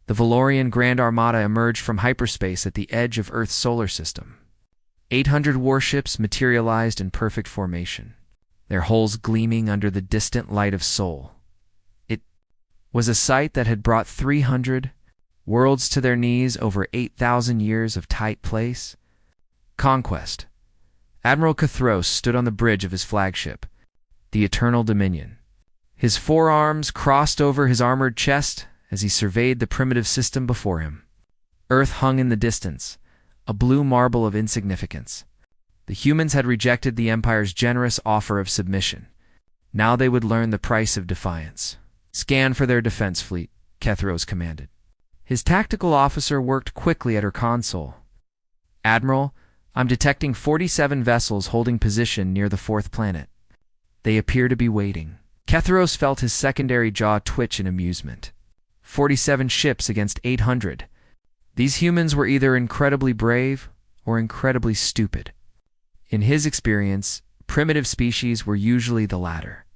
The Valorian Grand Armada emerged from hyperspace at the edge of Earth's solar system. 800 warships materialized in perfect formation, their hulls gleaming under the distant light of Sol. It was a sight that had brought 300 worlds to their knees over 8,000 years of tight place. Conquest. Admiral Cathros stood on the bridge of his flagship, the Eternal Dominion. His forearms crossed over his armored chest as he surveyed the primitive system before him. Earth hung in the distance, a blue marble of insignificance. The humans had rejected the Empire's generous offer of submission. Now they would learn the price of defiance. Scan for their defense fleet, Cathros commanded. His tactical officer worked quickly at her console. Admiral, I'm detecting 47 vessels holding position near the fourth planet. They appear to be waiting. Cathros felt his secondary jaw twitch in amusement. 47 ships against 800. These humans were either incredibly brave or incredibly stupid. In his experience, primitive species were usually the latter.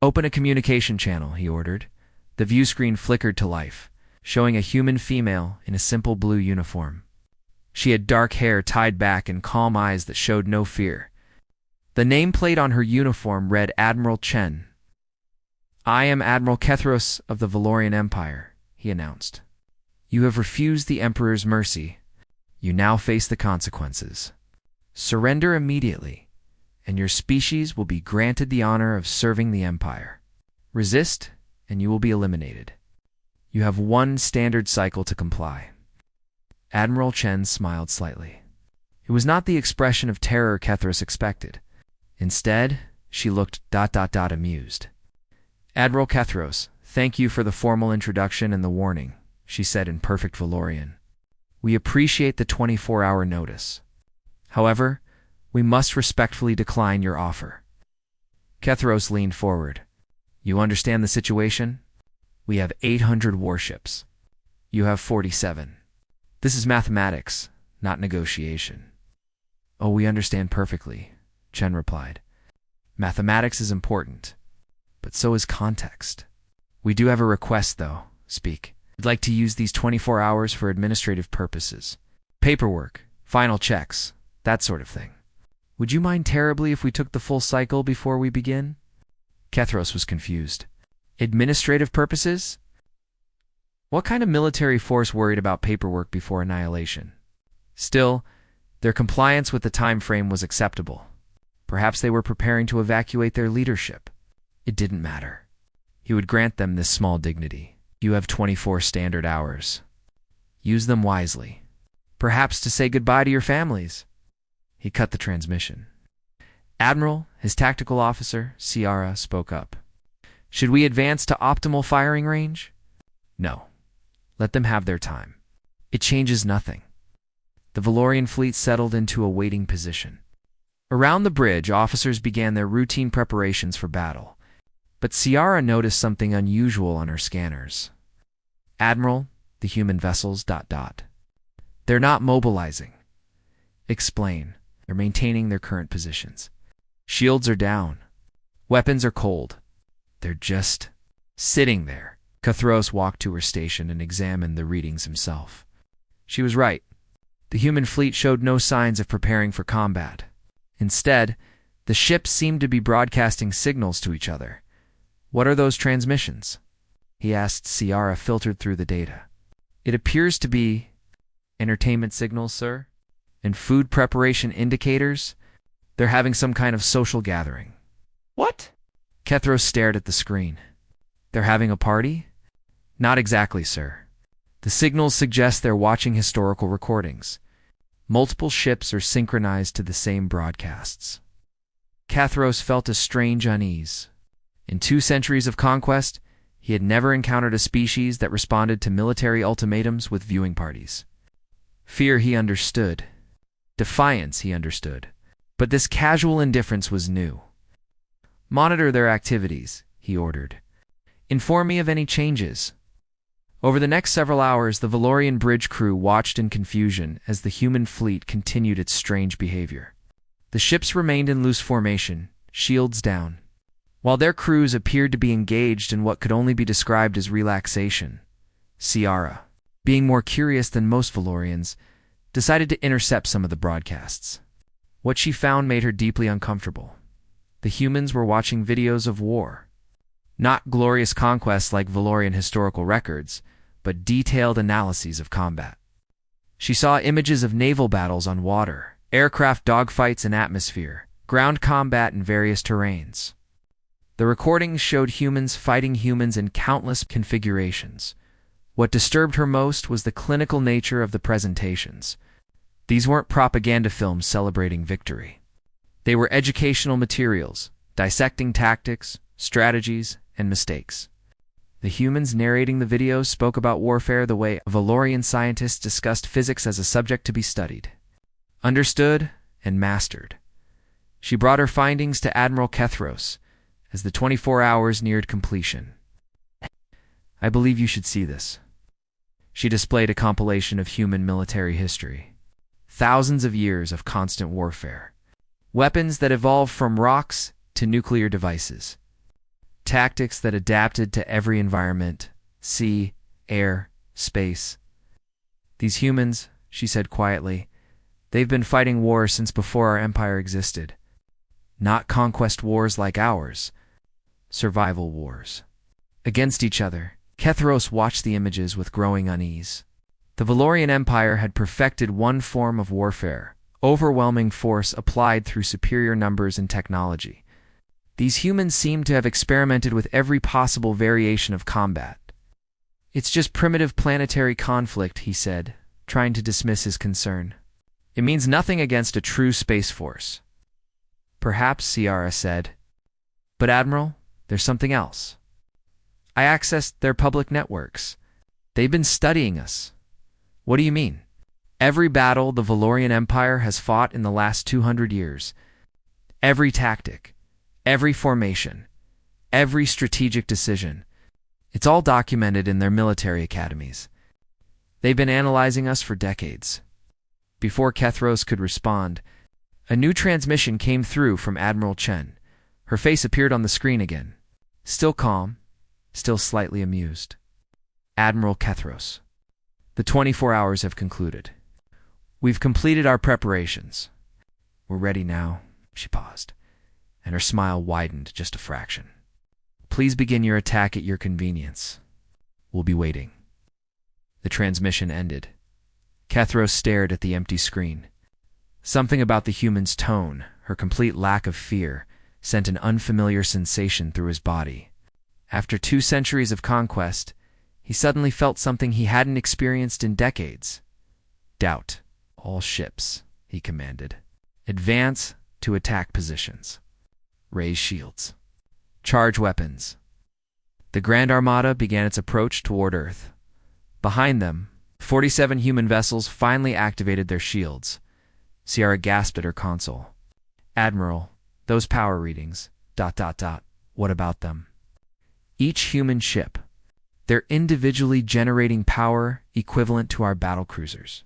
Open a communication channel, he ordered. The view screen flickered to life, showing a human female in a simple blue uniform. She had dark hair tied back and calm eyes that showed no fear. The nameplate on her uniform read Admiral Chen. I am Admiral Cathros of the Valorian Empire, he announced. You have refused the Emperor's mercy. You now face the consequences. Surrender immediately, and your species will be granted the honor of serving the Empire. Resist, and you will be eliminated. You have one standard cycle to comply. Admiral Chen smiled slightly. It was not the expression of terror Cathros expected. Instead, she looked amused. Admiral Cathros, thank you for the formal introduction and the warning, she said in perfect Valorian. We appreciate the 24-hour notice. However, we must respectfully decline your offer. Cathros leaned forward. You understand the situation? We have 800 warships. You have 47. This is mathematics, not negotiation. Oh, we understand perfectly, Chen replied. Mathematics is important, but so is context. We do have a request, though. Speak. We'd like to use these 24 hours for administrative purposes. Paperwork, final checks, that sort of thing. Would you mind terribly if we took the full cycle before we begin? Cathros was confused. Administrative purposes? What kind of military force worried about paperwork before annihilation? Still, their compliance with the time frame was acceptable. Perhaps they were preparing to evacuate their leadership. It didn't matter. He would grant them this small dignity. You have 24 standard hours. Use them wisely. Perhaps to say goodbye to your families. He cut the transmission. Admiral, his tactical officer, Ciara, spoke up. Should we advance to optimal firing range? No. Let them have their time. It changes nothing. The Valorian fleet settled into a waiting position. Around the bridge, officers began their routine preparations for battle. But Ciara noticed something unusual on her scanners. Admiral, the human vessels... They're not mobilizing. Explain. They're maintaining their current positions. Shields are down. Weapons are cold. They're just sitting there. Cathros walked to her station and examined the readings himself. She was right. The human fleet showed no signs of preparing for combat. Instead, the ships seemed to be broadcasting signals to each other. What are those transmissions? He asked. Ciara filtered through the data. It appears to be entertainment signals, sir, and food preparation indicators. They're having some kind of social gathering. What? Cathros stared at the screen. They're having a party? Not exactly, sir. The signals suggest they're watching historical recordings. Multiple ships are synchronized to the same broadcasts. Cathros felt a strange unease. In 2 centuries of conquest, he had never encountered a species that responded to military ultimatums with viewing parties. Fear he understood. Defiance he understood. But this casual indifference was new. Monitor their activities, he ordered. Inform me of any changes. Over the next several hours, the Valorian bridge crew watched in confusion as the human fleet continued its strange behavior. The ships remained in loose formation, shields down, while their crews appeared to be engaged in what could only be described as relaxation. Ciara, being more curious than most Valorians, decided to intercept some of the broadcasts. What she found made her deeply uncomfortable. The humans were watching videos of war. Not glorious conquests like Valorian historical records, but detailed analyses of combat. She saw images of naval battles on water, aircraft dogfights in atmosphere, ground combat in various terrains. The recordings showed humans fighting humans in countless configurations. What disturbed her most was the clinical nature of the presentations. These weren't propaganda films celebrating victory. They were educational materials, dissecting tactics, strategies, and mistakes. The humans narrating the videos spoke about warfare the way Valorian scientists discussed physics as a subject to be studied, understood, and mastered. She brought her findings to Admiral Kethros as the 24 hours neared completion. "I believe you should see this." She displayed a compilation of human military history. Thousands of years of constant warfare. Weapons that evolved from rocks to nuclear devices. Tactics that adapted to every environment, sea, air, space. "These humans," she said quietly, "they've been fighting wars since before our empire existed. Not conquest wars like ours. Survival wars. Against each other." Kethros watched the images with growing unease. The Valorian Empire had perfected one form of warfare, overwhelming force applied through superior numbers and technology. These humans seemed to have experimented with every possible variation of combat. "It's just primitive planetary conflict," he said, trying to dismiss his concern. "It means nothing against a true space force." "Perhaps," Ciara said. "But Admiral, there's something else. I accessed their public networks. They've been studying us." "What do you mean?" "Every battle the Valorian Empire has fought in the last 200 years. Every tactic. Every formation, every strategic decision. It's all documented in their military academies. They've been analyzing us for decades." Before Kethros could respond, a new transmission came through from Admiral Chen. Her face appeared on the screen again. Still calm, still slightly amused. "Admiral Kethros, the 24 hours have concluded. We've completed our preparations. We're ready now." She paused, and her smile widened just a fraction. "Please begin your attack at your convenience. We'll be waiting." The transmission ended. Kethros stared at the empty screen. Something about the human's tone, her complete lack of fear, sent an unfamiliar sensation through his body. After 2 centuries of conquest, he suddenly felt something he hadn't experienced in decades. "Doubt. All ships," he commanded. "Advance to attack positions. Raise shields. Charge weapons." The Grand Armada began its approach toward Earth. Behind them, 47 human vessels finally activated their shields. Ciara gasped at her console. "Admiral, those power readings, ... what about them?" "Each human ship. They're individually generating power equivalent to our battlecruisers."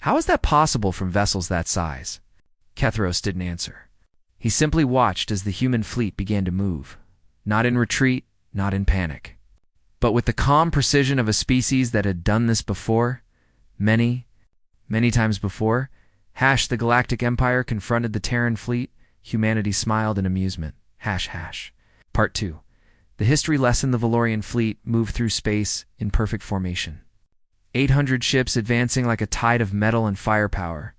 "How is that possible from vessels that size?" Kethros didn't answer. He simply watched as the human fleet began to move, not in retreat, not in panic, but with the calm precision of a species that had done this before, many, many times before. The Galactic Empire confronted the Terran fleet. Humanity smiled in amusement. #. Part 2. The history lesson: the Valorian fleet moved through space in perfect formation. 800 ships advancing like a tide of metal and firepower.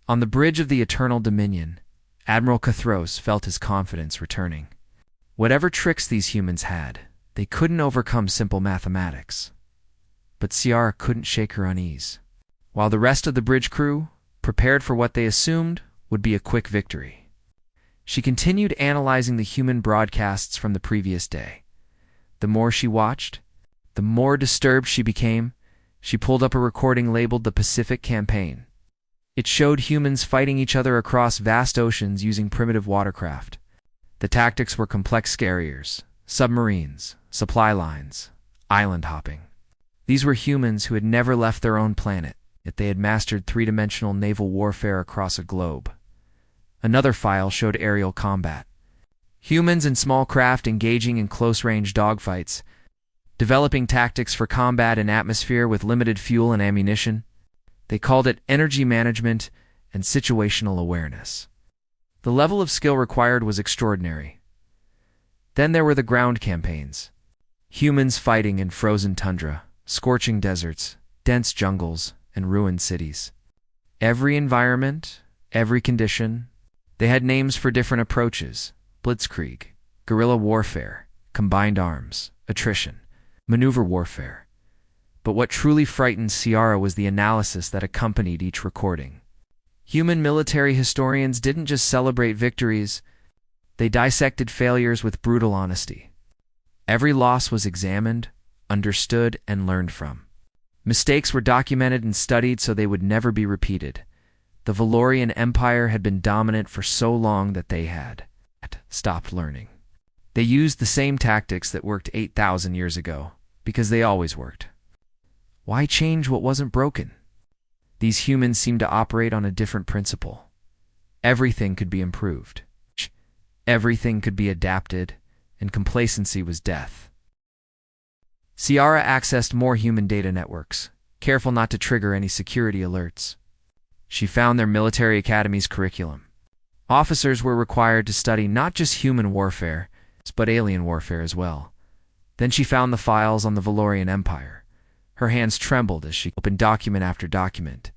On the bridge of the Eternal Dominion, Admiral Kethros felt his confidence returning. Whatever tricks these humans had, they couldn't overcome simple mathematics. But Ciara couldn't shake her unease. While the rest of the bridge crew prepared for what they assumed would be a quick victory, she continued analyzing the human broadcasts from the previous day. The more she watched, the more disturbed she became. She pulled up a recording labeled "The Pacific Campaign." It showed humans fighting each other across vast oceans using primitive watercraft. The tactics were complex carriers, submarines, supply lines, island hopping. These were humans who had never left their own planet, yet they had mastered 3-dimensional naval warfare across a globe. Another file showed aerial combat. Humans and small craft engaging in close-range dogfights. developing tactics for combat in atmosphere with limited fuel and ammunition. They called it energy management and situational awareness. The level of skill required was extraordinary. Then there were the ground campaigns. Humans fighting in frozen tundra, scorching deserts, dense jungles, and ruined cities. Every environment, every condition, they had names for different approaches: blitzkrieg, guerrilla warfare, combined arms, attrition, maneuver warfare. But what truly frightened Ciara was the analysis that accompanied each recording. Human military historians didn't just celebrate victories, they dissected failures with brutal honesty. Every loss was examined, understood, and learned from. Mistakes were documented and studied so they would never be repeated. The Valorian Empire had been dominant for so long that they had stopped learning. They used the same tactics that worked 8,000 years ago, because they always worked. Why change what wasn't broken? These humans seemed to operate on a different principle. Everything could be improved. Everything could be adapted, and complacency was death. Ciara accessed more human data networks, careful not to trigger any security alerts. She found their military academy's curriculum. Officers were required to study not just human warfare, but alien warfare as well. Then she found the files on the Valorian Empire. Her hands trembled as she opened document after document.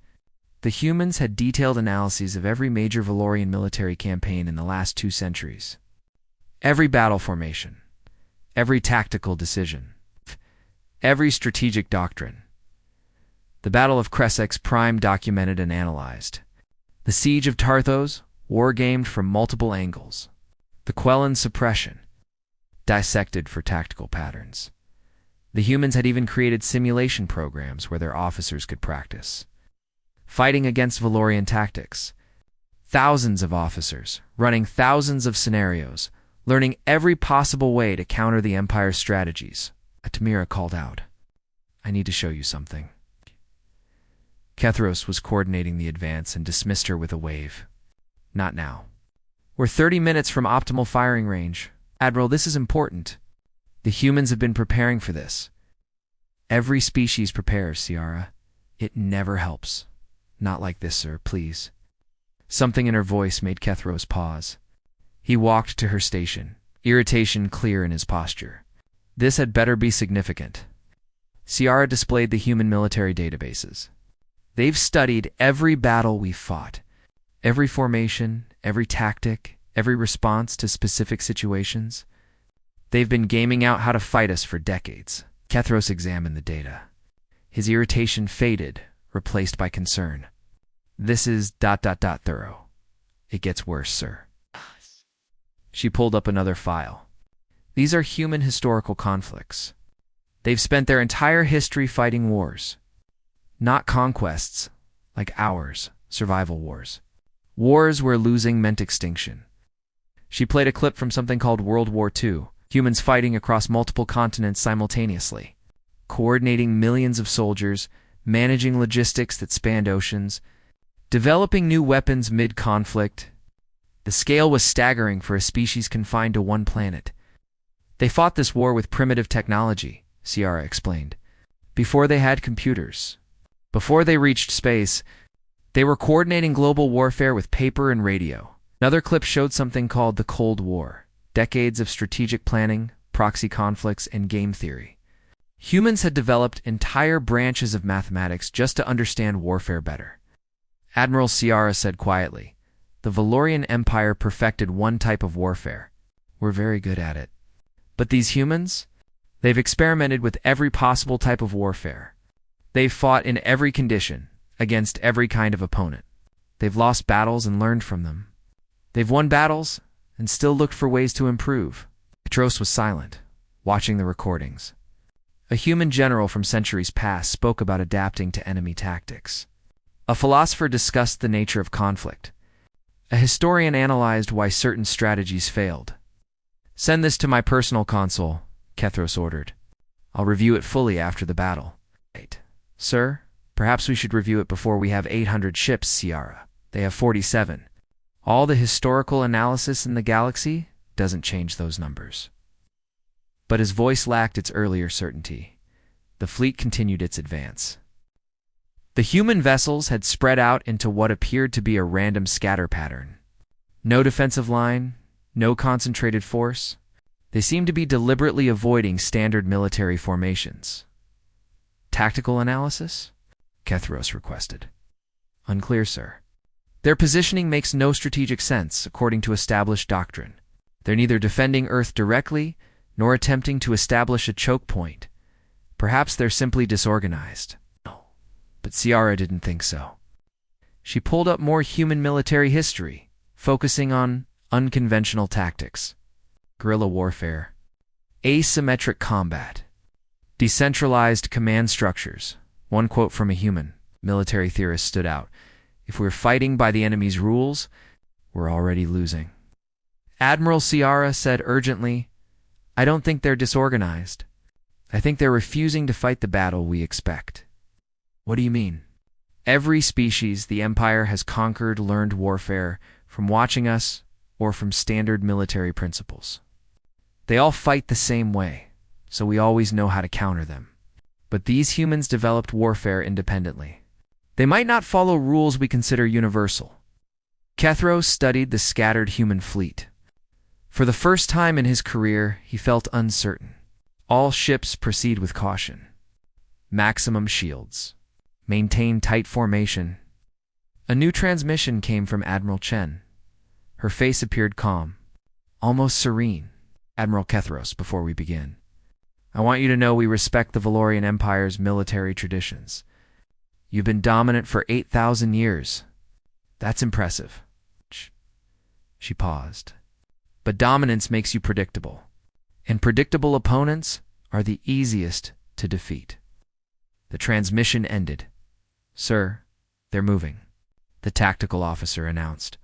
The humans had detailed analyses of every major Valorian military campaign in the last 2 centuries. Every battle formation, every tactical decision, every strategic doctrine. The Battle of Cressex Prime documented and analyzed. The Siege of Tarthos, war-gamed from multiple angles. The Quellan suppression, dissected for tactical patterns. The humans had even created simulation programs where their officers could practice fighting against Valorian tactics. Thousands of officers, running thousands of scenarios, learning every possible way to counter the Empire's strategies. Tamira called out, "I need to show you something." Kethros was coordinating the advance and dismissed her with a wave. "Not now. We're 30 minutes from optimal firing range. Admiral, this is important. The humans have been preparing for this. Every species prepares, Ciara. It never helps. Not like this, sir, please." Something in her voice made Kethros pause. He walked to her station, irritation clear in his posture. This had better be significant. Ciara displayed the human military databases. "They've studied every battle we've fought, every formation, every tactic, every response to specific situations. They've been gaming out how to fight us for decades." Kethros examined the data. His irritation faded, replaced by concern. "This is ... thorough. It gets worse, sir." She pulled up another file. "These are human historical conflicts. They've spent their entire history fighting wars. Not conquests, like ours, survival wars. Wars where losing meant extinction." She played a clip from something called World War II, humans fighting across multiple continents simultaneously, coordinating millions of soldiers, managing logistics that spanned oceans, developing new weapons mid-conflict. The scale was staggering for a species confined to one planet. "They fought this war with primitive technology," Ciara explained. "Before they had computers. Before they reached space, they were coordinating global warfare with paper and radio." Another clip showed something called the Cold War, decades of strategic planning, proxy conflicts, and game theory. Humans had developed entire branches of mathematics just to understand warfare better. Admiral Ciara said quietly, "The Valorian Empire perfected one type of warfare. We're very good at it. But these humans? They've experimented with every possible type of warfare. They've fought in every condition, against every kind of opponent. They've lost battles and learned from them. They've won battles and still looked for ways to improve." Petros was silent, watching the recordings. A human general from centuries past spoke about adapting to enemy tactics. A philosopher discussed the nature of conflict. A historian analyzed why certain strategies failed. "Send this to my personal console," Kethros ordered. "I'll review it fully after the battle." "Wait, sir, perhaps we should review it before we have 800 ships, Ciara. They have 47. All the historical analysis in the galaxy doesn't change those numbers." But his voice lacked its earlier certainty. The fleet continued its advance. The human vessels had spread out into what appeared to be a random scatter pattern. No defensive line, no concentrated force. They seemed to be deliberately avoiding standard military formations. Tactical analysis? Kethros requested. Unclear, sir. Their positioning makes no strategic sense, according to established doctrine. They're neither defending Earth directly, nor attempting to establish a choke point. Perhaps they're simply disorganized. But Ciara didn't think so. She pulled up more human military history, focusing on unconventional tactics, guerrilla warfare, asymmetric combat, decentralized command structures. One quote from a human military theorist stood out. If we're fighting by the enemy's rules, we're already losing. Admiral Ciara said urgently, I don't think they're disorganized. I think they're refusing to fight the battle we expect. What do you mean? Every species the Empire has conquered learned warfare from watching us or from standard military principles. They all fight the same way, so we always know how to counter them. But these humans developed warfare independently. They might not follow rules we consider universal. Kethros studied the scattered human fleet. For the first time in his career, he felt uncertain. All ships proceed with caution. Maximum shields. Maintain tight formation. A new transmission came from Admiral Chen. Her face appeared calm, almost serene. Admiral Kethros, before we begin, I want you to know we respect the Valorian Empire's military traditions. You've been dominant for 8,000 years. That's impressive. She paused. But dominance makes you predictable. And predictable opponents are the easiest to defeat. The transmission ended. Sir, they're moving, the tactical officer announced.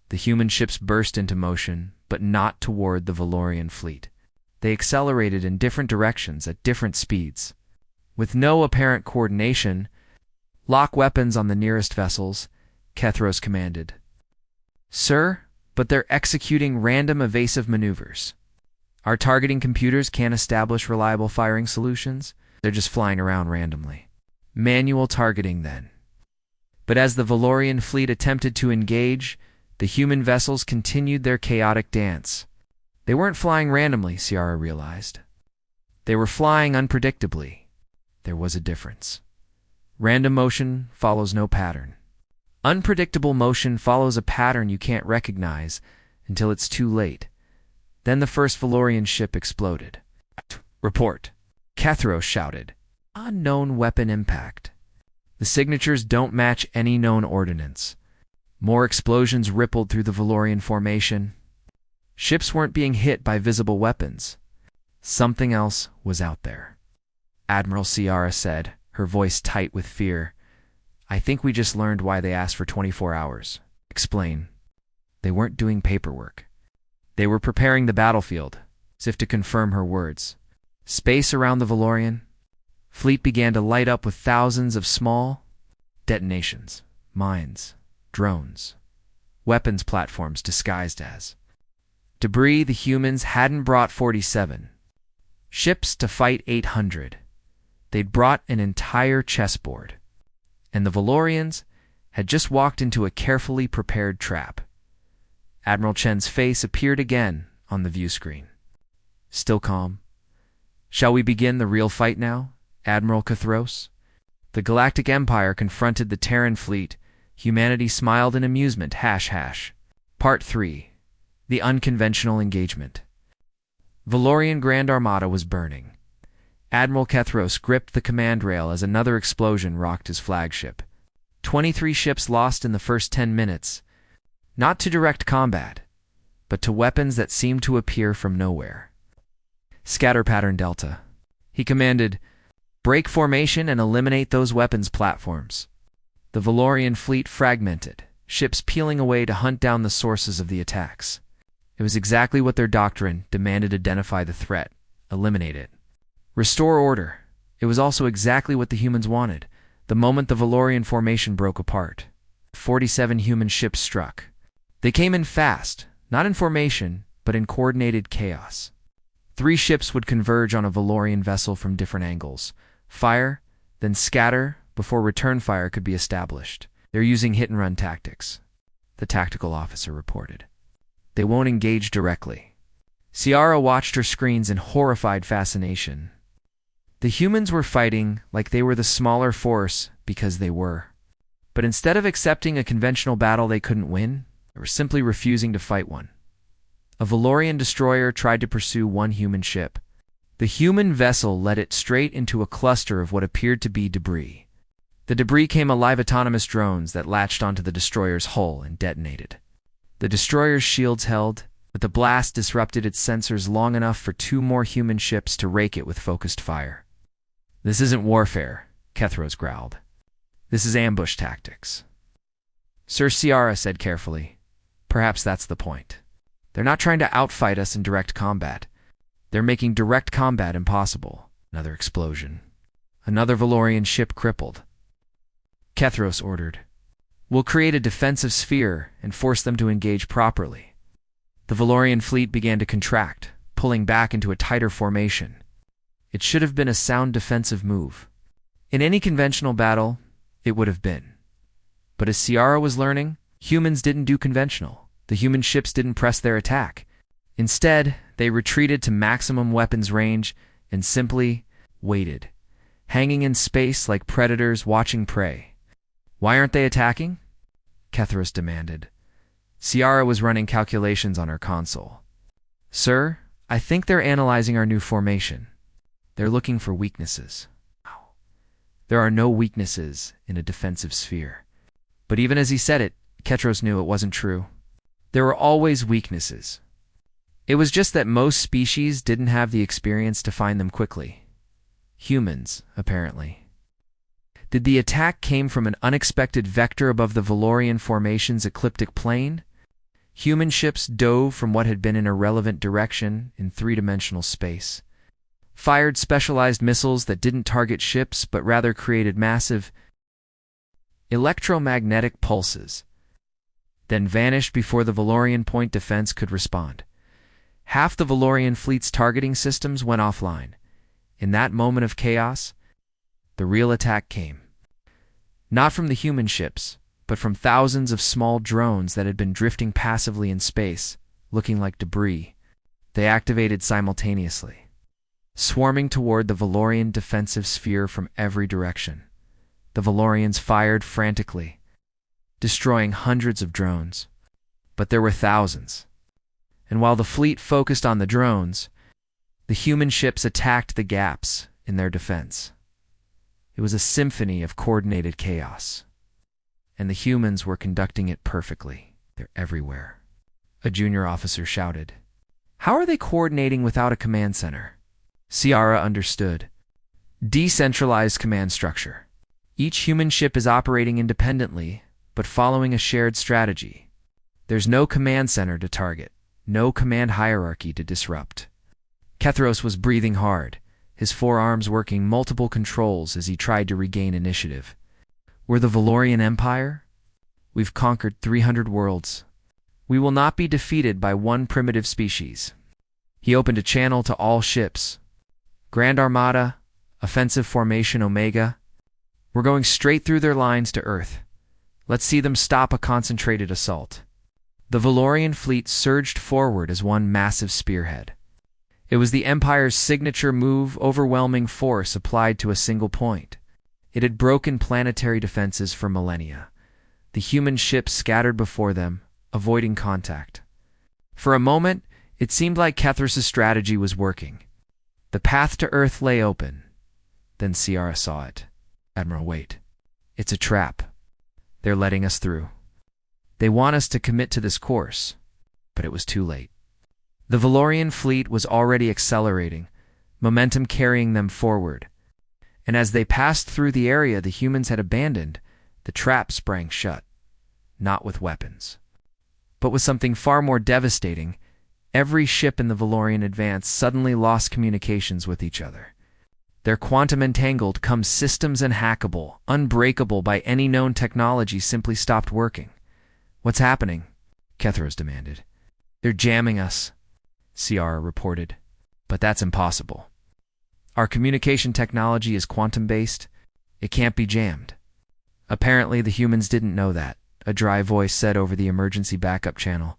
The human ships burst into motion, but not toward the Valorian fleet. They accelerated in different directions at different speeds. With no apparent coordination, lock weapons on the nearest vessels, Kethros commanded. Sir, but they're executing random evasive maneuvers. Our targeting computers can't establish reliable firing solutions. They're just flying around randomly. Manual targeting, then. But as the Valorian fleet attempted to engage, the human vessels continued their chaotic dance. They weren't flying randomly, Ciara realized. They were flying unpredictably. There was a difference. Random motion follows no pattern. Unpredictable motion follows a pattern you can't recognize until it's too late. Then the first Valorian ship exploded. Report, Kethros shouted. Unknown weapon impact. The signatures don't match any known ordnance. More explosions rippled through the Valorian formation. Ships weren't being hit by visible weapons. Something else was out there. Admiral Ciara said, her voice tight with fear. I think we just learned why they asked for 24 hours. Explain. They weren't doing paperwork. They were preparing the battlefield, as if to confirm her words. Space around the Valorian fleet began to light up with thousands of small detonations, mines, drones, weapons platforms disguised as debris. The humans hadn't brought 47 ships to fight 800. They'd brought an entire chessboard. And the Valorians had just walked into a carefully prepared trap. Admiral Chen's face appeared again on the view screen. Still calm. Shall we begin the real fight now, Admiral Kethros? The Galactic Empire confronted the Terran fleet. Humanity smiled in amusement. Part 3. The Unconventional Engagement. Valorian Grand Armada was burning. Admiral Kethros gripped the command rail as another explosion rocked his flagship. 23 ships lost in the first 10 minutes. Not to direct combat, but to weapons that seemed to appear from nowhere. Scatter pattern Delta. He commanded, break formation and eliminate those weapons platforms. The Valorian fleet fragmented, ships peeling away to hunt down the sources of the attacks. It was exactly what their doctrine demanded. Identify the threat, eliminate it. Restore order. It was also exactly what the humans wanted. The moment the Valorian formation broke apart, 47 human ships struck. They came in fast, not in formation, but in coordinated chaos. 3 ships would converge on a Valorian vessel from different angles, fire, then scatter before return fire could be established. They're using hit-and-run tactics, the tactical officer reported. They won't engage directly. Ciara watched her screens in horrified fascination. The humans were fighting like they were the smaller force because they were. But instead of accepting a conventional battle they couldn't win, they were simply refusing to fight one. A Valorian destroyer tried to pursue one human ship. The human vessel led it straight into a cluster of what appeared to be debris. The debris came alive autonomous drones that latched onto the destroyer's hull and detonated. The destroyer's shields held, but the blast disrupted its sensors long enough for 2 more human ships to rake it with focused fire. "This isn't warfare," Kethros growled. "This is ambush tactics." Sir Ciara said carefully, "Perhaps that's the point. They're not trying to outfight us in direct combat. They're making direct combat impossible." Another explosion. Another Valorian ship crippled. Kethros ordered, "We'll create a defensive sphere and force them to engage properly." The Valorian fleet began to contract, pulling back into a tighter formation. It should have been a sound defensive move. In any conventional battle, it would have been. But as Ciara was learning, humans didn't do conventional. The human ships didn't press their attack. Instead, they retreated to maximum weapons range and simply waited, hanging in space like predators watching prey. "Why aren't they attacking?" Kethros demanded. Ciara was running calculations on her console. "Sir, I think they're analyzing our new formation. They're looking for weaknesses." There are no weaknesses in a defensive sphere. But even as he said it, Kethros knew it wasn't true. There were always weaknesses. It was just that most species didn't have the experience to find them quickly. Humans, apparently. Did the attack came from an unexpected vector above the Valorian formation's ecliptic plane? Human ships dove from what had been an irrelevant direction in 3-dimensional space, fired specialized missiles that didn't target ships but rather created massive electromagnetic pulses, then vanished before the Valorian point defense could respond. Half the Valorian fleet's targeting systems went offline. In that moment of chaos, the real attack came. Not from the human ships, but from thousands of small drones that had been drifting passively in space, looking like debris. They activated simultaneously, swarming toward the Valorian defensive sphere from every direction. The Valorians fired frantically, destroying hundreds of drones. But there were thousands. And while the fleet focused on the drones, the human ships attacked the gaps in their defense. It was a symphony of coordinated chaos. And the humans were conducting it perfectly. They're everywhere. A junior officer shouted, "How are they coordinating without a command center?" Ciara understood. Decentralized command structure. Each human ship is operating independently, but following a shared strategy. There's no command center to target, no command hierarchy to disrupt. Kethros was breathing hard, his forearms working multiple controls as he tried to regain initiative. "We're the Valorian Empire? We've conquered 300 worlds. We will not be defeated by one primitive species." He opened a channel to all ships. "Grand Armada, Offensive Formation Omega. We're going straight through their lines to Earth. Let's see them stop a concentrated assault." The Valorian fleet surged forward as one massive spearhead. It was the Empire's signature move, overwhelming force applied to a single point. It had broken planetary defenses for millennia. The human ships scattered before them, avoiding contact. For a moment, it seemed like Kethros' strategy was working. The path to Earth lay open. Then Ciara saw it. "Admiral, wait. It's a trap. They're letting us through. They want us to commit to this course." But it was too late. The Valorian fleet was already accelerating, momentum carrying them forward. And as they passed through the area the humans had abandoned, the trap sprang shut. Not with weapons, but with something far more devastating. Every ship in the Valorian advance suddenly lost communications with each other. Their quantum entangled come systems unhackable, unbreakable by any known technology simply stopped working. "What's happening?" Kethros demanded. "They're jamming us," Ciara reported. But that's impossible. Our communication technology is quantum-based. It can't be jammed. Apparently, the humans didn't know that, a dry voice said over the emergency backup channel.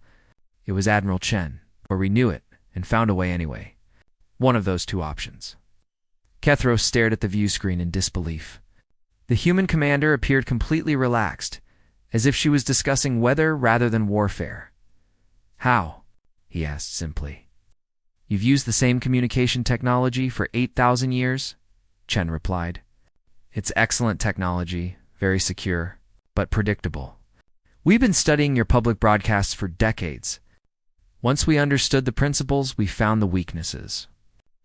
It was Admiral Chen, or we knew it, and found a way anyway. One of those two options. Kethros stared at the view screen in disbelief. The human commander appeared completely relaxed, as if she was discussing weather rather than warfare. How? He asked simply. You've used the same communication technology for 8,000 years? Chen replied. It's excellent technology, very secure, but predictable. We've been studying your public broadcasts for decades. Once we understood the principles, we found the weaknesses.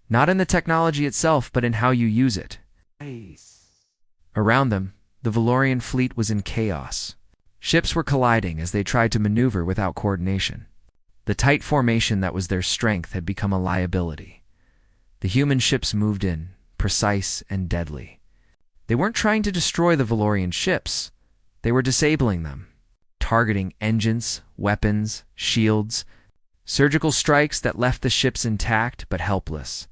Not in the technology itself, but in how you use it. Around them, the Valorian fleet was in chaos. Ships were colliding as they tried to maneuver without coordination. The tight formation that was their strength had become a liability. The human ships moved in, precise and deadly. They weren't trying to destroy the Valorian ships. They were disabling them, targeting engines, weapons, shields, surgical strikes that left the ships intact but helpless.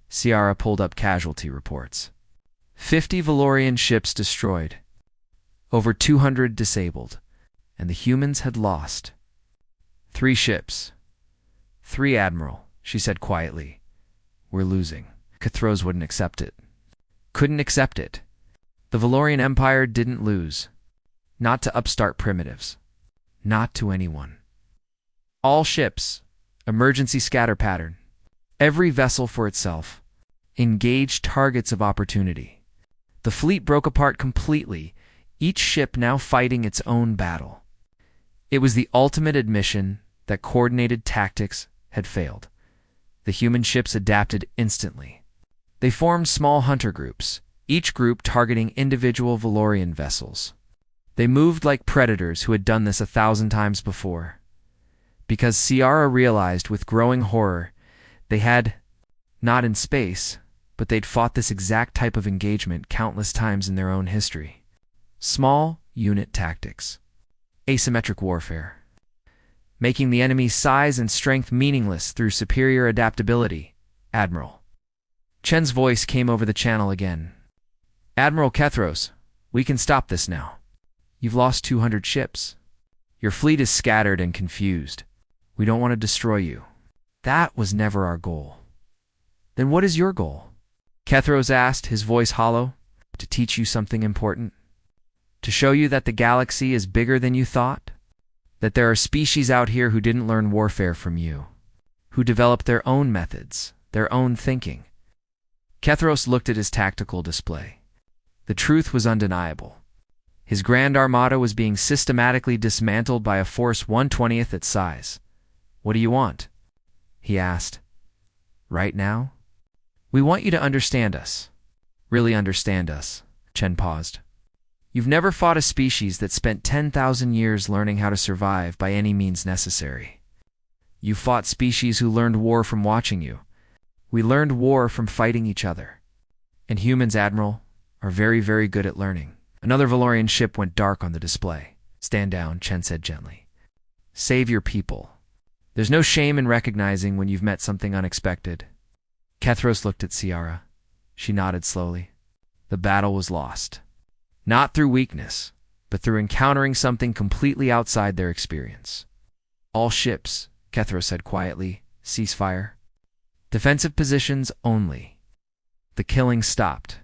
Ciara pulled up casualty reports. 50 Valorian ships destroyed, over 200 disabled, and the humans had lost. 3 ships. 3, Admiral, she said quietly. We're losing. Kethros wouldn't accept it. Couldn't accept it. The Valorian Empire didn't lose. Not to upstart primitives. Not to anyone. All ships. Emergency scatter pattern. Every vessel for itself. Engage targets of opportunity. The fleet broke apart completely, each ship now fighting its own battle. It was the ultimate admission that coordinated tactics had failed. The human ships adapted instantly. They formed small hunter groups, each group targeting individual Valorian vessels. They moved like predators who had done this 1,000 times before. Because Ciara realized with growing horror, they had, not in space, but they'd fought this exact type of engagement countless times in their own history. Small unit tactics. Asymmetric warfare. Making the enemy's size and strength meaningless through superior adaptability. Admiral. Chen's voice came over the channel again. Admiral Kethros, we can stop this now. You've lost 200 ships. Your fleet is scattered and confused. We don't want to destroy you. That was never our goal. Then what is your goal? Kethros asked, his voice hollow. To teach you something important. To show you that the galaxy is bigger than you thought. That there are species out here who didn't learn warfare from you. Who developed their own methods, their own thinking. Kethros looked at his tactical display. The truth was undeniable. His Grand Armada was being systematically dismantled by a force 1/20th its size. What do you want? He asked. Right now? We want you to understand us. Really understand us. Chen paused. You've never fought a species that spent 10,000 years learning how to survive by any means necessary. You fought species who learned war from watching you. We learned war from fighting each other. And humans, Admiral, are very, very good at learning. Another Valorian ship went dark on the display. Stand down, Chen said gently. Save your people. There's no shame in recognizing when you've met something unexpected. Kethros looked at Ciara. She nodded slowly. The battle was lost. Not through weakness, but through encountering something completely outside their experience. All ships, Kethros said quietly, cease fire. Defensive positions only. The killing stopped.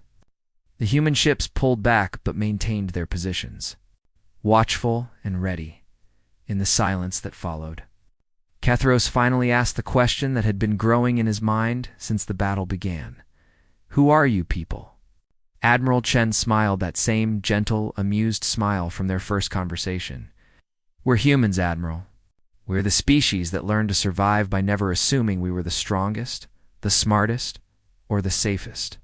The human ships pulled back but maintained their positions, watchful and ready, in the silence that followed. Kethros finally asked the question that had been growing in his mind since the battle began. Who are you people? Admiral Chen smiled that same gentle, amused smile from their first conversation. We're humans, Admiral. We're the species that learned to survive by never assuming we were the strongest, the smartest, or the safest.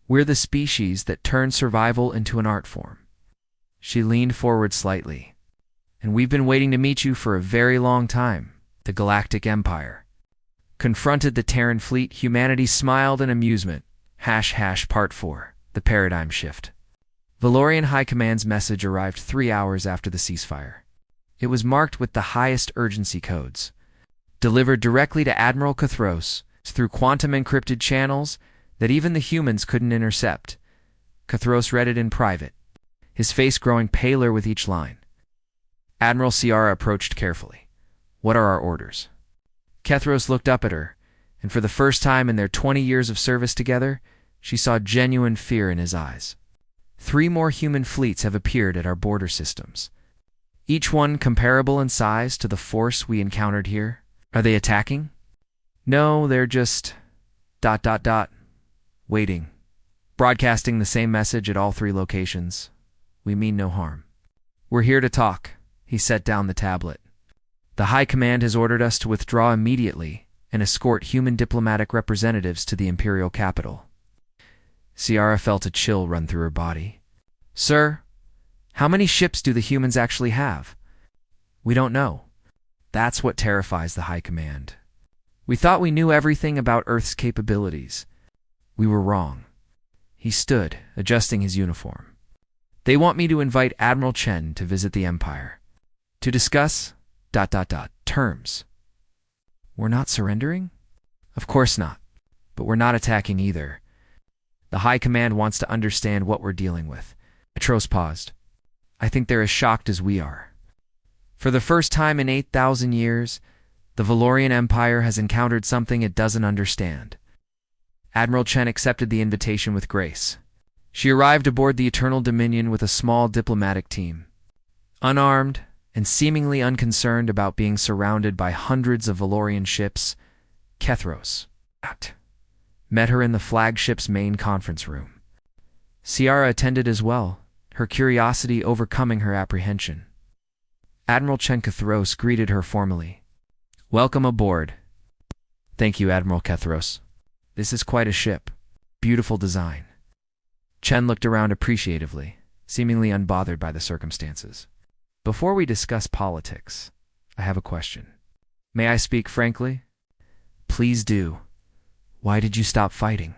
We're the species that turned survival into an art form. She leaned forward slightly. And we've been waiting to meet you for a very long time. The Galactic Empire. Confronted the Terran fleet, humanity smiled in amusement. Part 4. The Paradigm Shift. Valorian High Command's message arrived 3 hours after the ceasefire. It was marked with the highest urgency codes. Delivered directly to Admiral Kethros, through quantum-encrypted channels that even the humans couldn't intercept. Kethros read it in private, his face growing paler with each line. Admiral Ciara approached carefully. "What are our orders?" Kethros looked up at her, and for the first time in their 20 years of service together, she saw genuine fear in his eyes. 3 more human fleets have appeared at our border systems, each one comparable in size to the force we encountered here. Are they attacking? No, they're just... waiting. Broadcasting the same message at all 3 locations. We mean no harm. We're here to talk. He set down the tablet. The High Command has ordered us to withdraw immediately and escort human diplomatic representatives to the Imperial capital. Ciara felt a chill run through her body. "Sir, how many ships do the humans actually have?" "We don't know." That's what terrifies the High Command. We thought we knew everything about Earth's capabilities. We were wrong. He stood, adjusting his uniform. "They want me to invite Admiral Chen to visit the Empire. To discuss... terms." "We're not surrendering?" "Of course not. But we're not attacking either. The High Command wants to understand what we're dealing with." Kethros paused. "I think they're as shocked as we are. For the first time in 8,000 years, the Valorian Empire has encountered something it doesn't understand." Admiral Chen accepted the invitation with grace. She arrived aboard the Eternal Dominion with a small diplomatic team. Unarmed and seemingly unconcerned about being surrounded by hundreds of Valorian ships, Kethros met her in the flagship's main conference room. Ciara attended as well, her curiosity overcoming her apprehension. Admiral Chen Kethros greeted her formally. "Welcome aboard." "Thank you, Admiral Kethros. This is quite a ship. Beautiful design." Chen looked around appreciatively, seemingly unbothered by the circumstances. "Before we discuss politics, I have a question. May I speak frankly?" "Please do. Why did you stop fighting?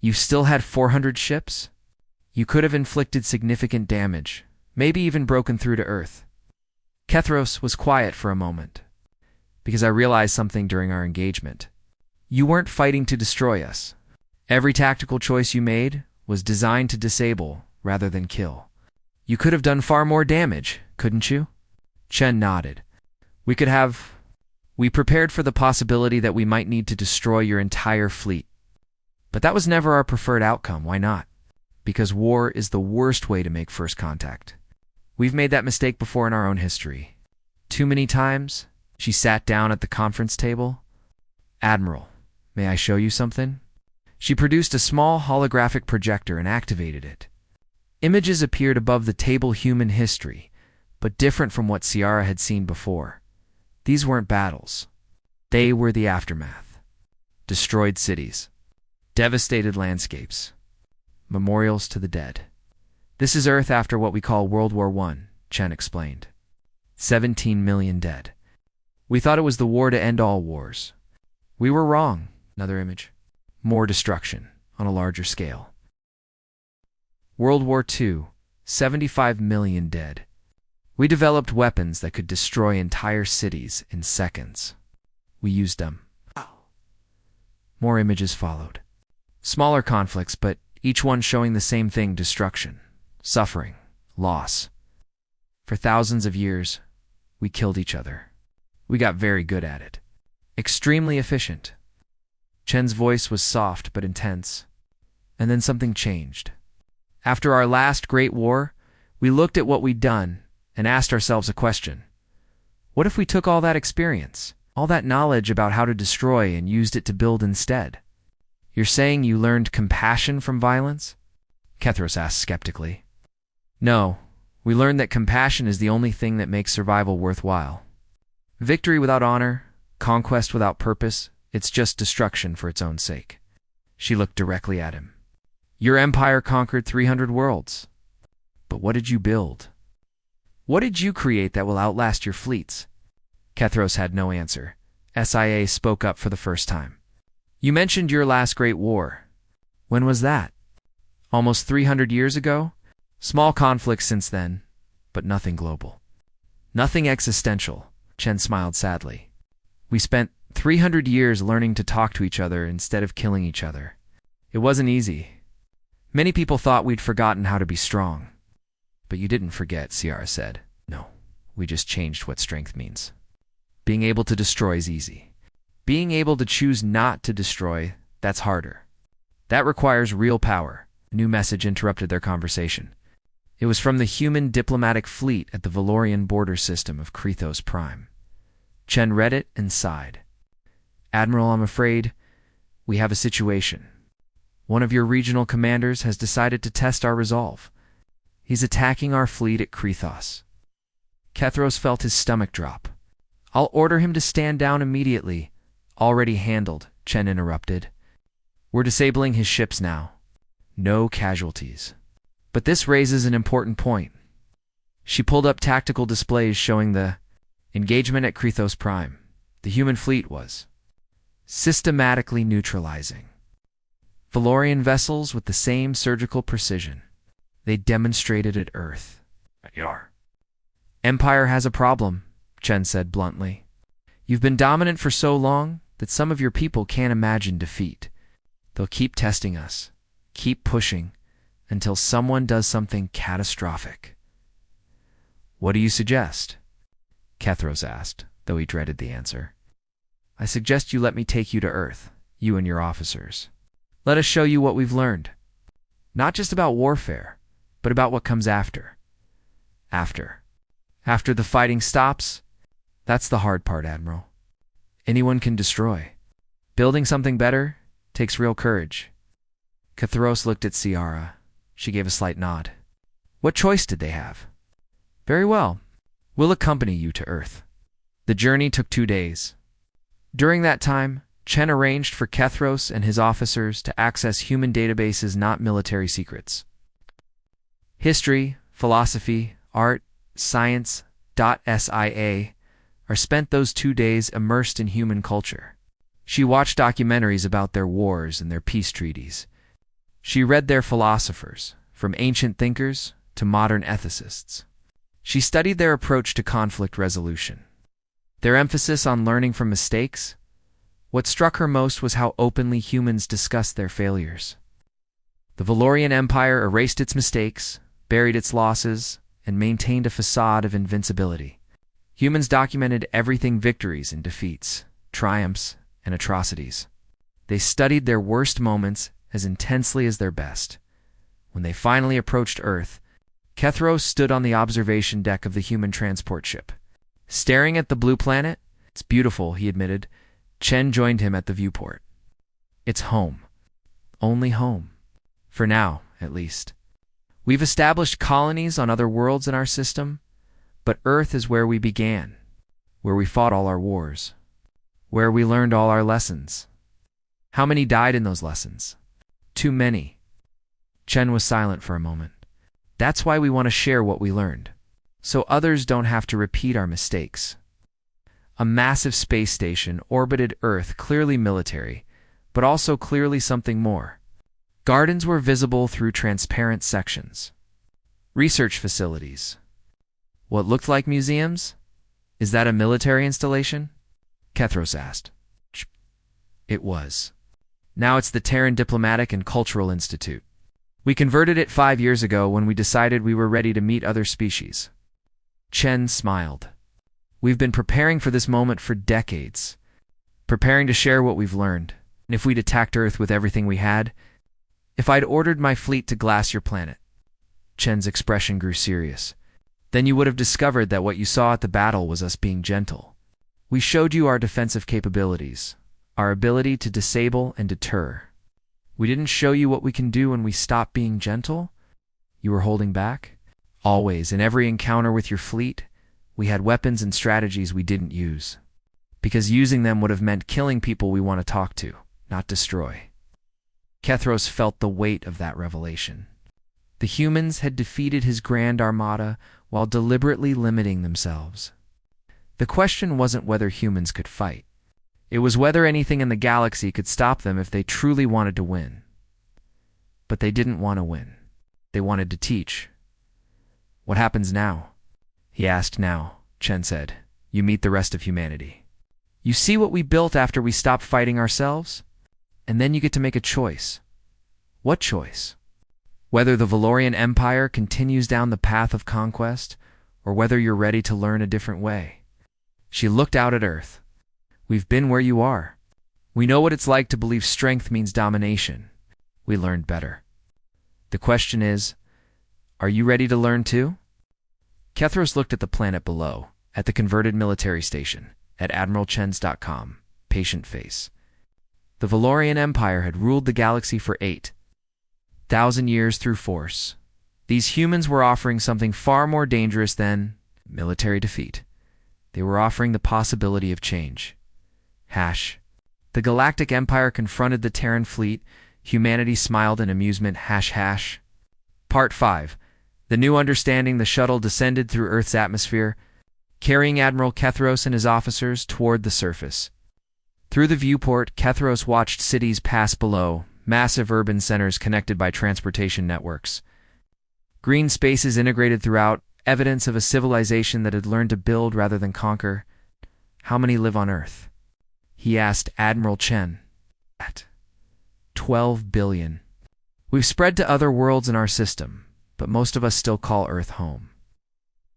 You still had 400 ships? You could have inflicted significant damage, maybe even broken through to Earth." Kethros was quiet for a moment, because I realized something during our engagement. You weren't fighting to destroy us. Every tactical choice you made was designed to disable rather than kill. You could have done far more damage, couldn't you? Chen nodded. We prepared for the possibility that we might need to destroy your entire fleet. But that was never our preferred outcome. Why not? Because war is the worst way to make first contact. We've made that mistake before in our own history. Too many times. She sat down at the conference table. "Admiral, may I show you something?" She produced a small holographic projector and activated it. Images appeared above the table. Human history, but different from what Ciara had seen before. These weren't battles. They were the aftermath. Destroyed cities. Devastated landscapes. Memorials to the dead. "This is Earth after what we call World War I, Chen explained. 17 million dead. We thought it was the war to end all wars. We were wrong." Another image. More destruction, on a larger scale. World War II, 75 million dead. We developed weapons that could destroy entire cities in seconds. We used them. More images followed. Smaller conflicts, but each one showing the same thing: destruction, suffering, loss. For thousands of years, we killed each other. We got very good at it. Extremely efficient. Chen's voice was soft but intense. And then something changed. After our last great war, we looked at what we'd done and asked ourselves a question. What if we took all that experience, all that knowledge about how to destroy, and used it to build instead? "You're saying you learned compassion from violence?" Kethros asked skeptically. "No, we learned that compassion is the only thing that makes survival worthwhile. Victory without honor, conquest without purpose, it's just destruction for its own sake." She looked directly at him. "Your empire conquered 300 worlds. But what did you build? What did you create that will outlast your fleets?" Kethros had no answer. SIA spoke up for the first time. "You mentioned your last great war. When was that?" "Almost 300 years ago? Small conflicts since then, but nothing global. Nothing existential." Chen smiled sadly. We spent 300 years learning to talk to each other instead of killing each other. It wasn't easy. Many people thought we'd forgotten how to be strong. But you didn't forget, Ciara said. No, we just changed what strength means. Being able to destroy is easy. Being able to choose not to destroy, that's harder. That requires real power. A new message interrupted their conversation. It was from the human diplomatic fleet at the Valorian border system of Krethos Prime. Chen read it and sighed. Admiral, I'm afraid we have a situation. One of your regional commanders has decided to test our resolve. He's attacking our fleet at Krethos. Kethros felt his stomach drop. I'll order him to stand down immediately. Already handled, Chen interrupted. We're disabling his ships now. No casualties. But this raises an important point. She pulled up tactical displays showing the engagement at Krethos Prime. The human fleet was systematically neutralizing Valorian vessels with the same surgical precision. They demonstrated at Earth. Empire has a problem, Chen said bluntly. You've been dominant for so long that some of your people can't imagine defeat. They'll keep testing us, keep pushing, until someone does something catastrophic. What do you suggest? Kethros asked, though he dreaded the answer. I suggest you let me take you to Earth, you and your officers. Let us show you what we've learned. Not just about warfare, but about what comes after. After the fighting stops, that's the hard part, Admiral. Anyone can destroy. Building something better takes real courage. Kethros looked at Ciara. She gave a slight nod. What choice did they have? Very well. We'll accompany you to Earth. The journey took 2 days. During that time, Chen arranged for Kethros and his officers to access human databases, not military secrets. History, philosophy, art, science, .sia are spent those 2 days immersed in human culture. She watched documentaries about their wars and their peace treaties. She read their philosophers, from ancient thinkers to modern ethicists. She studied their approach to conflict resolution, their emphasis on learning from mistakes. What struck her most was how openly humans discussed their failures. The Valorian Empire erased its mistakes, buried its losses, and maintained a facade of invincibility. Humans documented everything: victories and defeats, triumphs and atrocities. They studied their worst moments as intensely as their best. When they finally approached Earth, Kethros stood on the observation deck of the human transport ship. Staring at the blue planet, "It's beautiful," he admitted. Chen joined him at the viewport. "It's home. Only home. For now, at least. We've established colonies on other worlds in our system, but Earth is where we began, where we fought all our wars, where we learned all our lessons. How many died in those lessons? Too many." Chen was silent for a moment. "That's why we want to share what we learned, so others don't have to repeat our mistakes." A massive space station orbited Earth, clearly military, but also clearly something more. Gardens were visible through transparent sections. Research facilities. What looked like museums? "Is that a military installation?" Kethros asked. It was. Now it's the Terran Diplomatic and Cultural Institute. We converted it 5 years ago when we decided we were ready to meet other species. Chen smiled. We've been preparing for this moment for decades, preparing to share what we've learned. And if we'd attacked Earth with everything we had, if I'd ordered my fleet to glass your planet, Chen's expression grew serious, then you would have discovered that what you saw at the battle was us being gentle. We showed you our defensive capabilities, our ability to disable and deter. We didn't show you what we can do when we stop being gentle. You were holding back. Always, in every encounter with your fleet, we had weapons and strategies we didn't use, because using them would have meant killing people we want to talk to, not destroy. Kethros felt the weight of that revelation. The humans had defeated his grand armada while deliberately limiting themselves. The question wasn't whether humans could fight. It was whether anything in the galaxy could stop them if they truly wanted to win. But they didn't want to win. They wanted to teach. "What happens now?" he asked. "Now," Chen said, "you meet the rest of humanity. You see what we built after we stopped fighting ourselves? And then you get to make a choice. What choice? Whether the Valorian Empire continues down the path of conquest, or whether you're ready to learn a different way. She looked out at Earth. We've been where you are. We know what it's like to believe strength means domination. We learned better. The question is, are you ready to learn too? Kethros looked at the planet below, at the converted military station, at AdmiralChens.com, patient face. The Valorian Empire had ruled the galaxy for 8,000 years through force. These humans were offering something far more dangerous than military defeat. They were offering the possibility of change. The Galactic Empire confronted the Terran fleet. Humanity smiled in amusement. Part 5. The new understanding. The shuttle descended through Earth's atmosphere, carrying Admiral Kethros and his officers toward the surface. Through the viewport, Kethros watched cities pass below, massive urban centers connected by transportation networks. Green spaces integrated throughout, evidence of a civilization that had learned to build rather than conquer. How many live on Earth? He asked Admiral Chen. 12 billion. We've spread to other worlds in our system, but most of us still call Earth home.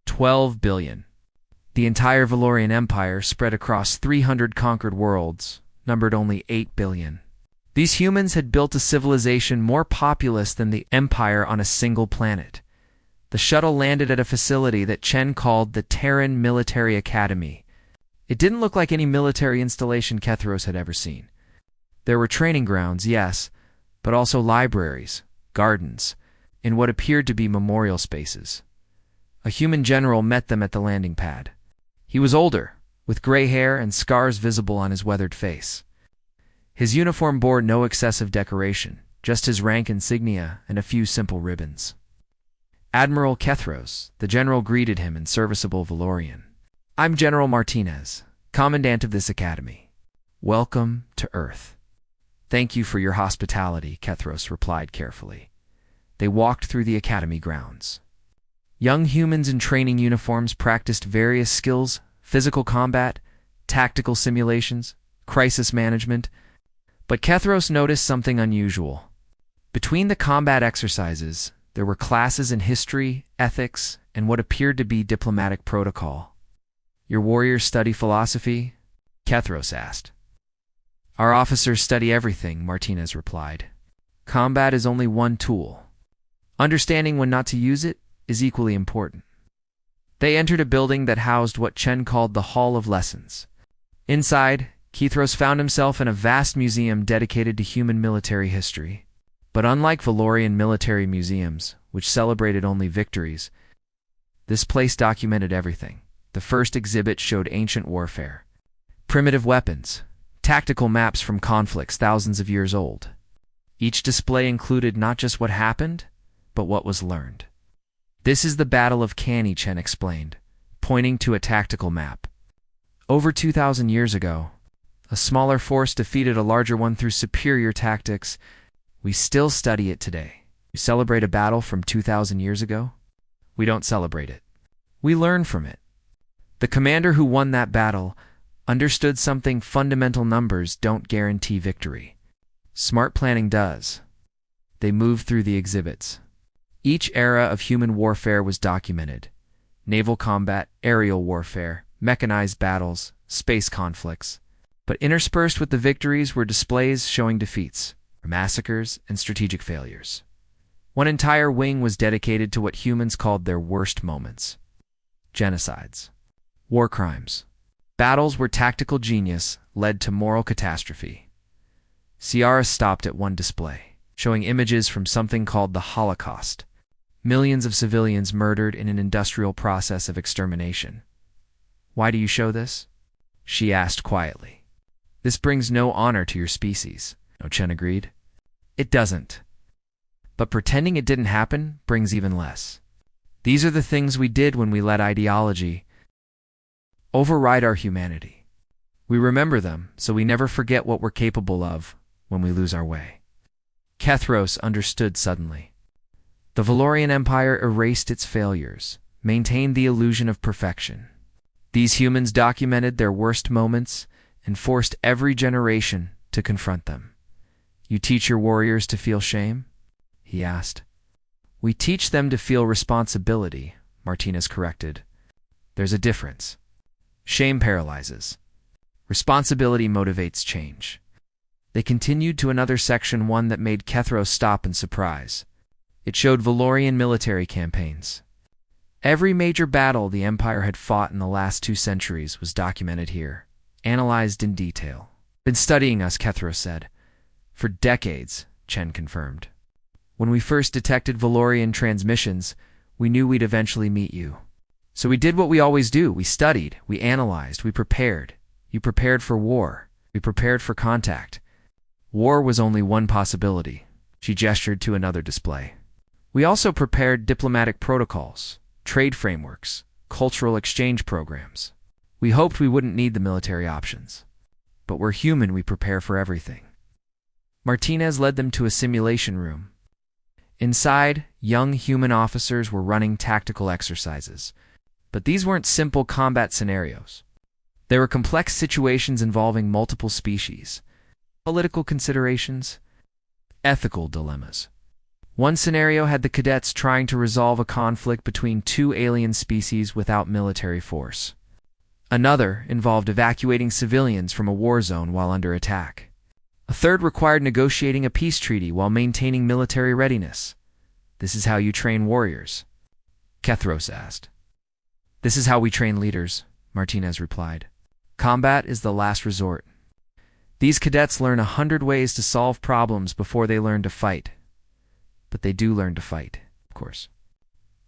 12 billion. The entire Valorian Empire, spread across 300 conquered worlds, numbered only 8 billion. These humans had built a civilization more populous than the Empire on a single planet. The shuttle landed at a facility that Chen called the Terran Military Academy. It didn't look like any military installation Kethros had ever seen. There were training grounds, yes, but also libraries, gardens, and what appeared to be memorial spaces. A human general met them at the landing pad. He was older, with gray hair and scars visible on his weathered face. His uniform bore no excessive decoration, just his rank insignia and a few simple ribbons. Admiral Kethros, the general, greeted him in serviceable Valorian. I'm General Martinez, commandant of this academy. Welcome to Earth. Thank you for your hospitality, Kethros replied carefully. They walked through the academy grounds. Young humans in training uniforms practiced various skills: physical combat, tactical simulations, crisis management. But Kethros noticed something unusual. Between the combat exercises, there were classes in history, ethics, and what appeared to be diplomatic protocol. Your warriors study philosophy? Kethros asked. Our officers study everything, Martinez replied. Combat is only one tool. Understanding when not to use it is equally important. They entered a building that housed what Chen called the Hall of Lessons. Inside, Kethros found himself in a vast museum dedicated to human military history. But unlike Valorian military museums, which celebrated only victories, this place documented everything. The first exhibit showed ancient warfare, primitive weapons, tactical maps from conflicts thousands of years old. Each display included not just what happened, but what was learned. This is the Battle of Canny, Chen explained, pointing to a tactical map. Over 2,000 years ago, a smaller force defeated a larger one through superior tactics. We still study it today. You celebrate a battle from 2,000 years ago? We don't celebrate it. We learn from it. The commander who won that battle understood something: fundamental numbers don't guarantee victory. Smart planning does. They moved through the exhibits. Each era of human warfare was documented: naval combat, aerial warfare, mechanized battles, space conflicts. But interspersed with the victories were displays showing defeats, massacres, and strategic failures. One entire wing was dedicated to what humans called their worst moments: genocides, war crimes, battles where tactical genius led to moral catastrophe. Ciara stopped at one display, showing images from something called the Holocaust. Millions of civilians murdered in an industrial process of extermination. Why do you show this? She asked quietly. This brings no honor to your species, Chen agreed. It doesn't. But pretending it didn't happen brings even less. These are the things we did when we let ideology override our humanity. We remember them, so we never forget what we're capable of when we lose our way. Kethros understood suddenly. The Valorian Empire erased its failures, maintained the illusion of perfection. These humans documented their worst moments and forced every generation to confront them. You teach your warriors to feel shame? He asked. We teach them to feel responsibility, Martinez corrected. There's a difference. Shame paralyzes. Responsibility motivates change. They continued to another section, one that made Kethros stop in surprise. It showed Valorian military campaigns. Every major battle the Empire had fought in the last 2 centuries was documented here, analyzed in detail. Been studying us, Kethros said. For decades, Chen confirmed. When we first detected Valorian transmissions, we knew we'd eventually meet you. So we did what we always do. We studied, we analyzed, we prepared. You prepared for war. We prepared for contact. War was only one possibility. She gestured to another display. We also prepared diplomatic protocols, trade frameworks, cultural exchange programs. We hoped we wouldn't need the military options. But we're human, we prepare for everything. Martinez led them to a simulation room. Inside, young human officers were running tactical exercises. But these weren't simple combat scenarios. They were complex situations involving multiple species, political considerations, ethical dilemmas. One scenario had the cadets trying to resolve a conflict between 2 alien species without military force. Another involved evacuating civilians from a war zone while under attack. A third required negotiating a peace treaty while maintaining military readiness. This is how you train warriors? Kethros asked. This is how we train leaders, Martinez replied. Combat is the last resort. These cadets learn 100 ways to solve problems before they learn to fight. But they do learn to fight, of course.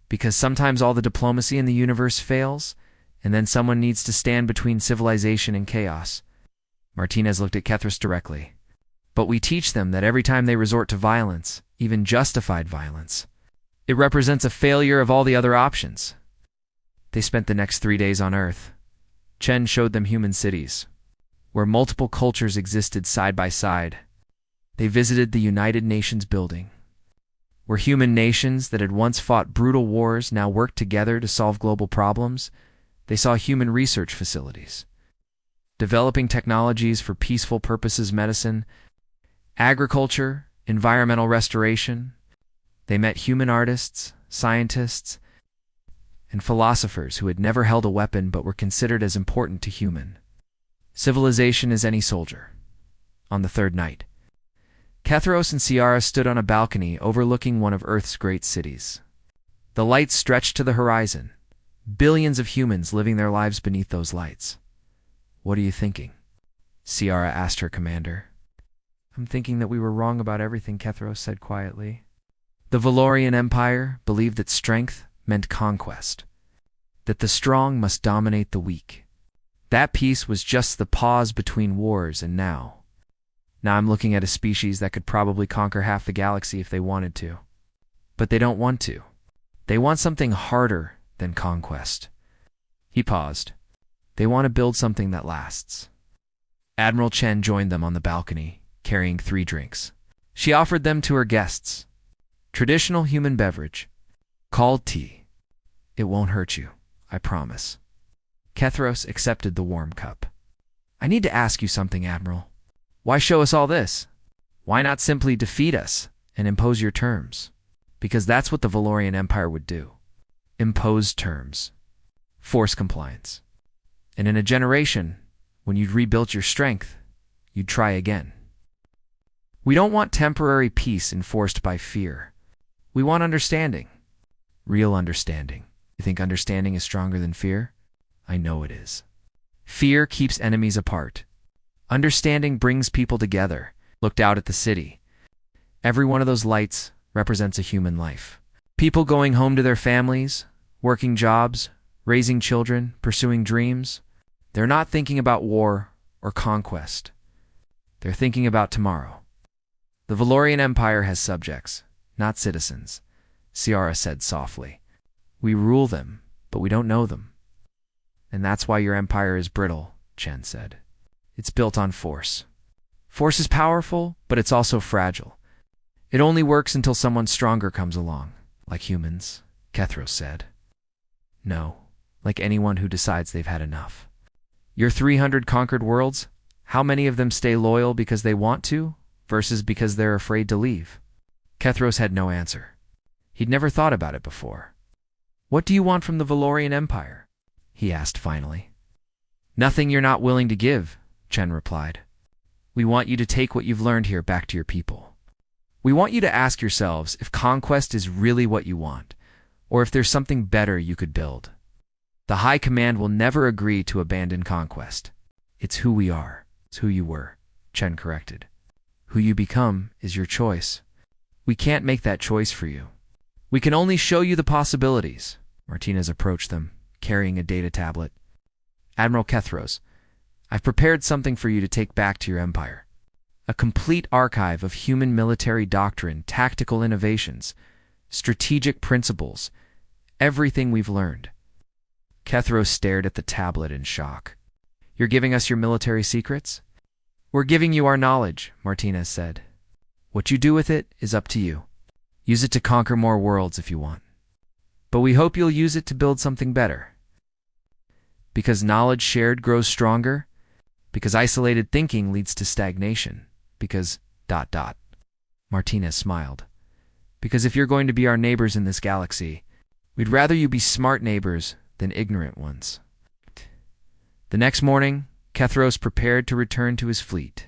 Because sometimes all the diplomacy in the universe fails, and then someone needs to stand between civilization and chaos. Martinez looked at Kethros directly. But we teach them that every time they resort to violence, even justified violence, it represents a failure of all the other options. They spent the next 3 days on Earth. Chen showed them human cities, where multiple cultures existed side by side. They visited the United Nations building, where human nations that had once fought brutal wars now worked together to solve global problems. They saw human research facilities, developing technologies for peaceful purposes, medicine, agriculture, environmental restoration. They met human artists, scientists, and philosophers who had never held a weapon but were considered as important to human civilization as any soldier. On the 3rd night, Kethros and Ciara stood on a balcony overlooking one of Earth's great cities. The lights stretched to the horizon, billions of humans living their lives beneath those lights. What are you thinking? Ciara asked her commander. I'm thinking that we were wrong about everything, Kethros said quietly. The Valorian Empire believed that strength meant conquest, that the strong must dominate the weak. That peace was just the pause between wars, and now I'm looking at a species that could probably conquer half the galaxy if they wanted to. But they don't want to. They want something harder than conquest. He paused. They want to build something that lasts. Admiral Chen joined them on the balcony, carrying 3 drinks. She offered them to her guests. Traditional human beverage, called tea. It won't hurt you, I promise. Kethros accepted the warm cup. I need to ask you something, Admiral. Why show us all this? Why not simply defeat us and impose your terms? Because that's what the Valorian Empire would do. Impose terms. Force compliance. And in a generation, when you'd rebuilt your strength, you'd try again. We don't want temporary peace enforced by fear. We want understanding. Real understanding. You think understanding is stronger than fear? I know it is. Fear keeps enemies apart. Understanding brings people together. Looked out at the city. Every one of those lights represents a human life. People going home to their families, working jobs, raising children, pursuing dreams. They're not thinking about war or conquest. They're thinking about tomorrow. The Valorian Empire has subjects, not citizens, Ciara said softly. We rule them, but we don't know them. And that's why your empire is brittle, Chen said. It's built on force. Force is powerful, but it's also fragile. It only works until someone stronger comes along, like humans, Kethros said. No, like anyone who decides they've had enough. Your 300 conquered worlds, How many of them stay loyal because they want to, versus because they're afraid to leave? Kethros had no answer. He'd never thought about it before. What do you want from the Valorian Empire? He asked finally. Nothing you're not willing to give, Chen replied. We want you to take what you've learned here back to your people. We want you to ask yourselves if conquest is really what you want, or if there's something better you could build. The High Command will never agree to abandon conquest. It's who we are. It's who you were, Chen corrected. Who you become is your choice. We can't make that choice for you. We can only show you the possibilities. Martinez approached them, carrying a data tablet. Admiral Kethros, I've prepared something for you to take back to your empire. A complete archive of human military doctrine, tactical innovations, strategic principles, everything we've learned. Kethros stared at the tablet in shock. You're giving us your military secrets? We're giving you our knowledge, Martinez said. What you do with it is up to you. Use it to conquer more worlds if you want. But we hope you'll use it to build something better. Because knowledge shared grows stronger, because isolated thinking leads to stagnation, because ... Martinez smiled. Because if you're going to be our neighbors in this galaxy, we'd rather you be smart neighbors than ignorant ones. The next morning, Kethros prepared to return to his fleet.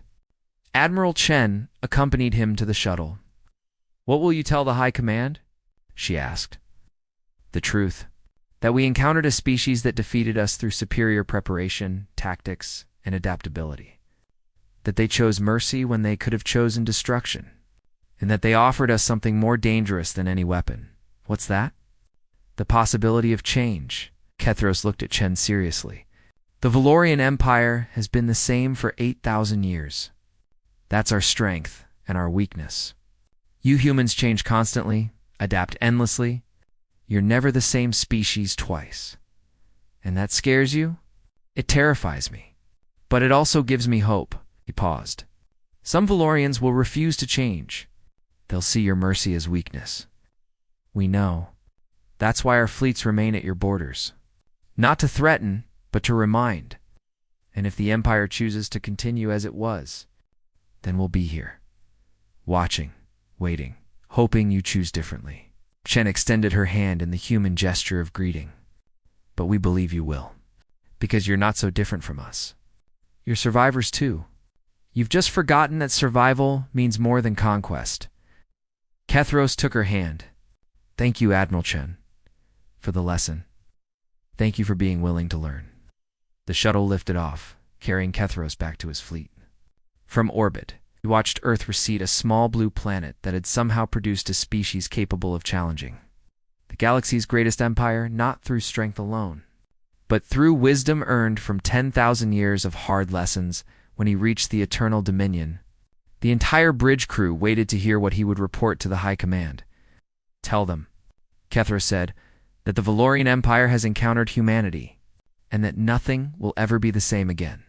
Admiral Chen accompanied him to the shuttle. What will you tell the High Command? She asked. The truth. That we encountered a species that defeated us through superior preparation, tactics, and adaptability. That they chose mercy when they could have chosen destruction. And that they offered us something more dangerous than any weapon. What's that? The possibility of change. Kethros looked at Chen seriously. The Valorian Empire has been the same for 8,000 years. That's our strength and our weakness. You humans change constantly, adapt endlessly. You're never the same species twice. And that scares you? It terrifies me. But it also gives me hope. He paused. Some Valorians will refuse to change. They'll see your mercy as weakness. We know. That's why our fleets remain at your borders. Not to threaten, but to remind. And if the Empire chooses to continue as it was, then we'll be here. Watching, waiting, hoping you choose differently. Chen extended her hand in the human gesture of greeting. But we believe you will. Because you're not so different from us. You're survivors too. You've just forgotten that survival means more than conquest. Kethros took her hand. Thank you, Admiral Chen, for the lesson. Thank you for being willing to learn. The shuttle lifted off, carrying Kethros back to his fleet. From orbit, he watched Earth recede, a small blue planet that had somehow produced a species capable of challenging the galaxy's greatest empire, not through strength alone, but through wisdom earned from 10,000 years of hard lessons. When he reached the Eternal Dominion, the entire bridge crew waited to hear what he would report to the High Command. Tell them, Kethros said, that the Valorian Empire has encountered humanity, and that nothing will ever be the same again.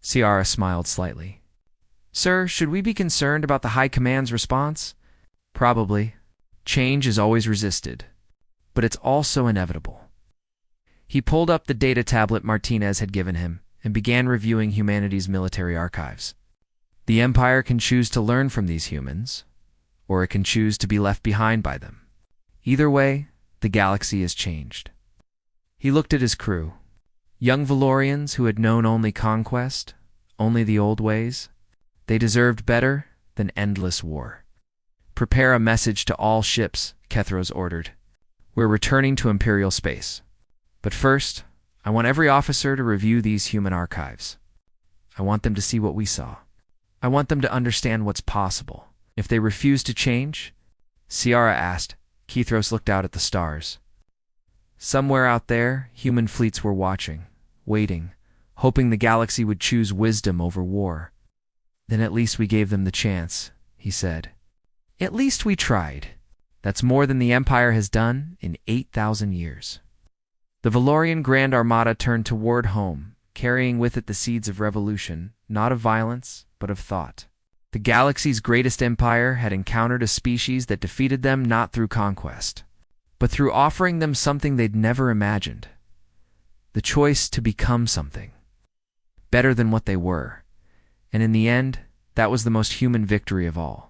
Ciara smiled slightly. Sir, should we be concerned about the High Command's response? Probably. Change is always resisted, but it's also inevitable. He pulled up the data tablet Martinez had given him and began reviewing humanity's military archives. The Empire can choose to learn from these humans, or it can choose to be left behind by them. Either way, the galaxy has changed. He looked at his crew. Young Valorians who had known only conquest, only the old ways. They deserved better than endless war. Prepare a message to all ships, Kethros ordered. We're returning to Imperial space. But first, I want every officer to review these human archives. I want them to see what we saw. I want them to understand what's possible. If they refuse to change, Ciara asked. Kethros looked out at the stars. Somewhere out there, human fleets were watching, waiting, hoping the galaxy would choose wisdom over war. Then at least we gave them the chance, he said. At least we tried. That's more than the Empire has done in 8,000 years. The Valorian Grand Armada turned toward home, carrying with it the seeds of revolution, not of violence, but of thought. The galaxy's greatest empire had encountered a species that defeated them not through conquest, but through offering them something they'd never imagined. The choice to become something better than what they were. And in the end, that was the most human victory of all.